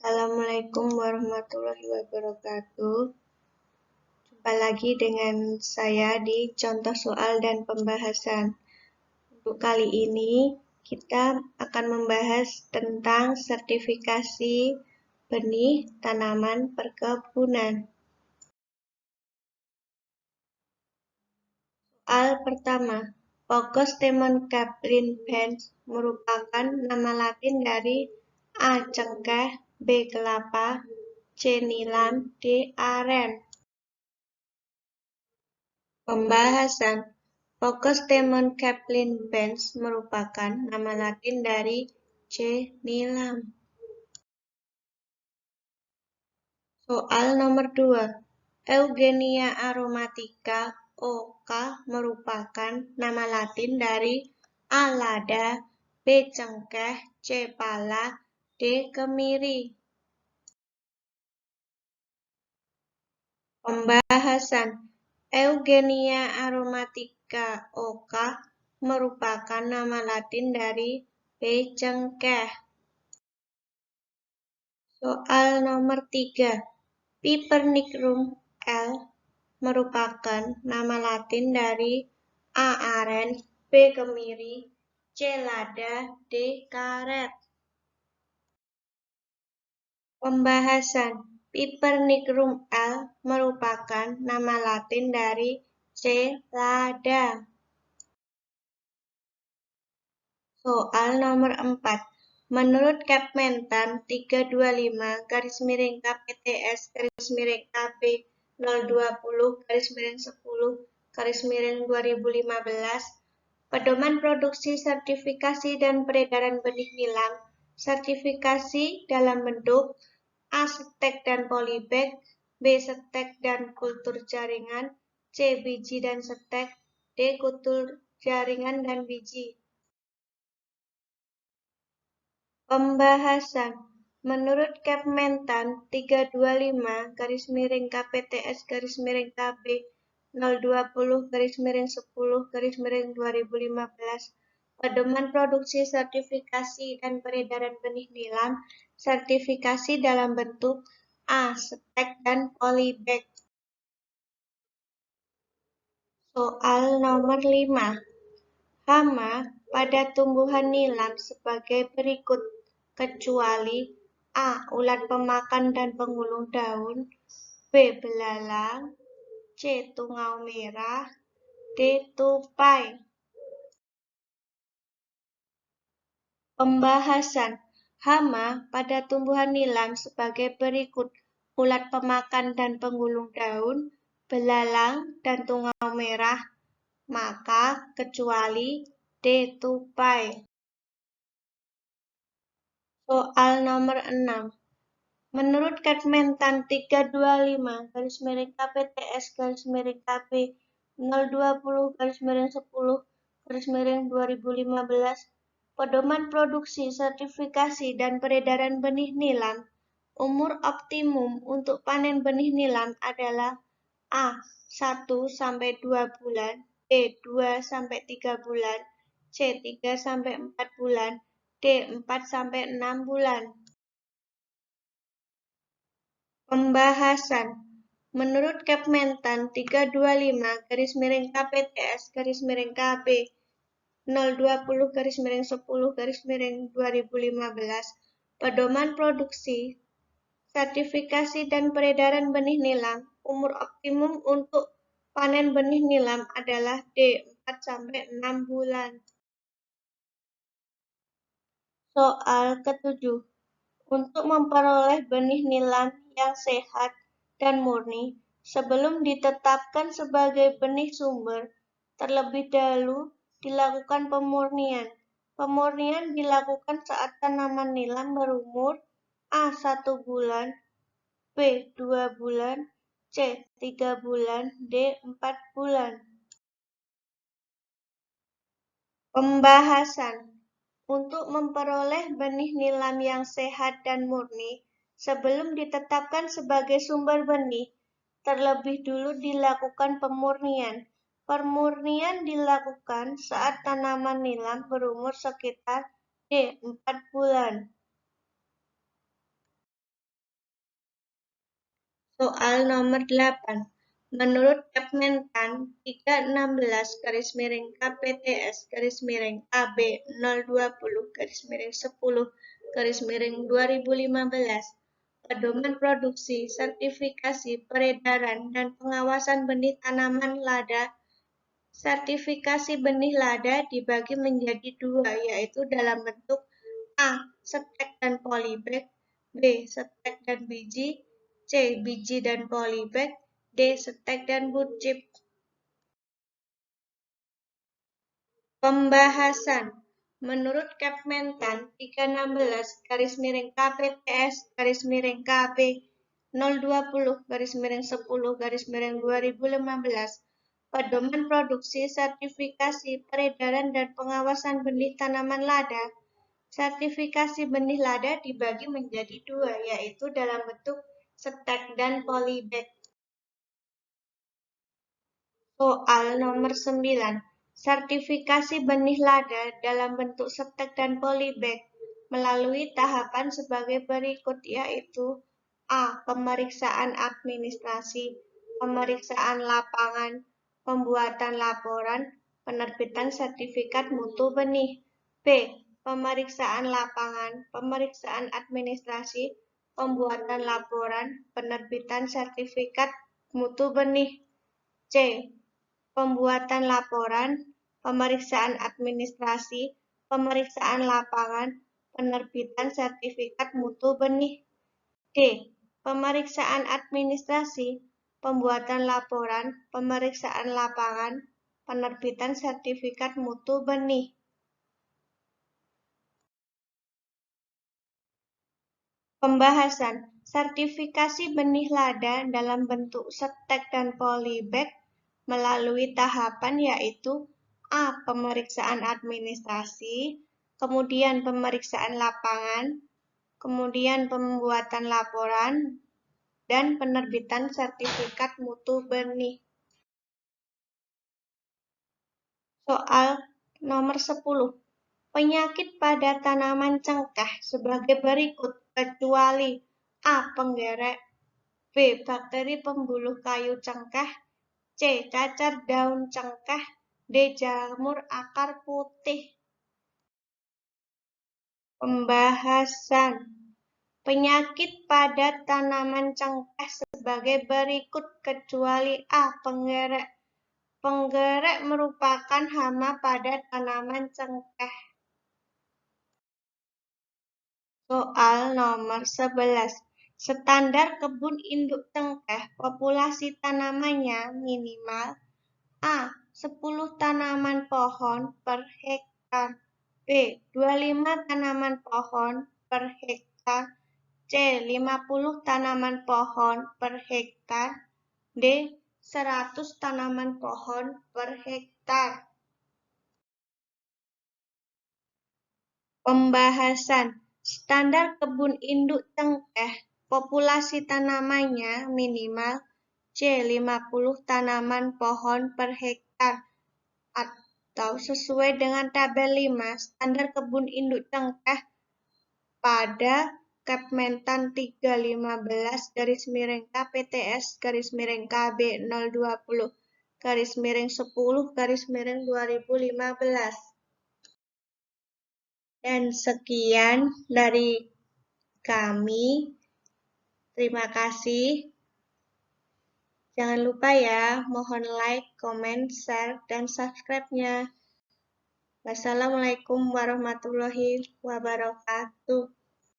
Assalamualaikum warahmatullahi wabarakatuh. Jumpa lagi dengan saya di contoh soal dan pembahasan. Untuk kali ini, kita akan membahas tentang sertifikasi benih tanaman perkebunan. Soal pertama, Phocostemon Kaplan Benz merupakan nama latin dari A. Cengkeh, B. Kelapa, C. Nilam, D. Aren. Pembahasan. Phocostemon Kaplan Benz merupakan nama latin dari C. Nilam. Soal nomor 2. Eugenia aromatica O.K. merupakan nama latin dari A. Lada, B. Cengkeh, C. Pala, D. Kemiri. Pembahasan. Eugenia aromatica O.K. merupakan nama latin dari B. Cengkeh. Soal nomor 3. Pipernicum L. merupakan nama latin dari A. Aren, B. Kemiri, C. Lada, D. Karet. Pembahasan. Pipernicum L. merupakan nama latin dari C. Lada. Soal nomor 4. Menurut Kementan 325-KPTS-KB 020-10-2015, Pedoman Produksi Sertifikasi dan Peredaran Benih Nilam, sertifikasi dalam bentuk A. Stek dan polybag, B. Stek dan kultur jaringan, C. Biji dan stek, D. Kultur jaringan dan biji. Pembahasan. Menurut Kementan 325-KPTS-KB 020-10-2015, Pedoman Produksi Sertifikasi dan Peredaran Benih Nilam, sertifikasi dalam bentuk A. Stek dan polybag. Soal nomor 5. Hama pada tumbuhan nilam sebagai berikut, kecuali A. Ulat pemakan dan penggulung daun, B. Belalang, C. Tungau merah, D. Tupai. Pembahasan. Hama pada tumbuhan nilam sebagai berikut, ulat pemakan dan penggulung daun, belalang, dan tungau merah, maka kecuali D. Tupai. Soal nomor 6. Menurut Kementan 325-KPTS-KB 020-10-2015, Pedoman Produksi Sertifikasi dan Peredaran Benih Nilam, umur optimum untuk panen benih nilam adalah A. 1-2 bulan, B. 2-3 bulan, C. 3-4 bulan, D. 4-6 bulan. Pembahasan. Menurut Kementan 325-KPTS-KB 020-10-2015, Pedoman Produksi Sertifikasi dan Peredaran Benih Nilam, umur optimum untuk panen benih nilam adalah D. 4-6 bulan. Soal ke-7. Untuk memperoleh benih nilam yang sehat dan murni, sebelum ditetapkan sebagai benih sumber, terlebih dahulu dilakukan pemurnian. Pemurnian dilakukan saat tanaman nilam berumur A. 1 bulan, B. 2 bulan, C. 3 bulan, D. 4 bulan. Pembahasan. Untuk memperoleh benih nilam yang sehat dan murni, sebelum ditetapkan sebagai sumber benih, terlebih dulu dilakukan pemurnian. Pemurnian dilakukan saat tanaman nilam berumur sekitar D. 4 bulan. Soal nomor 8. Menurut Kepmentan 316-KPTS-AB 020-10-2015, pedoman produksi, sertifikasi, peredaran, dan pengawasan benih tanaman lada. Sertifikasi benih lada dibagi menjadi dua, yaitu dalam bentuk A. Stek dan polybag, B. Stek dan biji, C. Biji dan polybag, D. Stek dan wood chip. Pembahasan. Menurut Kepmentan 316-KPTS-KB 020-10-2015, pedoman produksi, sertifikasi, peredaran, dan pengawasan benih tanaman lada. Sertifikasi benih lada dibagi menjadi dua, yaitu dalam bentuk stek dan polybag. Soal nomor 9. Sertifikasi benih lada dalam bentuk stek dan polybag melalui tahapan sebagai berikut, yaitu A. Pemeriksaan administrasi, pemeriksaan lapangan, pembuatan laporan, penerbitan sertifikat mutu benih. B. Pemeriksaan lapangan, pemeriksaan administrasi, pembuatan laporan, penerbitan sertifikat mutu benih. C. Pembuatan laporan, pemeriksaan administrasi, pemeriksaan lapangan, penerbitan sertifikat mutu benih. D. Pemeriksaan administrasi, pembuatan laporan, pemeriksaan lapangan, penerbitan sertifikat mutu benih. Pembahasan. Sertifikasi benih lada dalam bentuk stek dan polybag melalui tahapan, yaitu A. Pemeriksaan administrasi, kemudian pemeriksaan lapangan, kemudian pembuatan laporan, dan penerbitan sertifikat mutu benih. Soal nomor 10. Penyakit pada tanaman cengkeh sebagai berikut, kecuali A. Penggerek, B. Bakteri pembuluh kayu cengkeh, C. Cacar daun cengkeh, D. Jamur akar putih. Pembahasan. Penyakit pada tanaman cengkeh sebagai berikut, kecuali A. Penggerek. Penggerek merupakan hama pada tanaman cengkeh. Soal nomor 11. Standar kebun induk cengkeh, populasi tanamannya minimal A. 10 tanaman pohon per hektar, B. 25 tanaman pohon per hektar, C. 50 tanaman pohon per hektar, D. 100 tanaman pohon per hektar. Pembahasan. Standar kebun induk cengkeh, populasi tanamannya minimal C. 50 tanaman pohon per hektar, atau sesuai dengan tabel 5 standar kebun induk cengkeh pada Kepmentan 315-KPTS-KB 020-10-2015. Dan sekian dari kami. Terima kasih. Jangan lupa ya, mohon like, comment, share, dan subscribe-nya. Wassalamualaikum warahmatullahi wabarakatuh.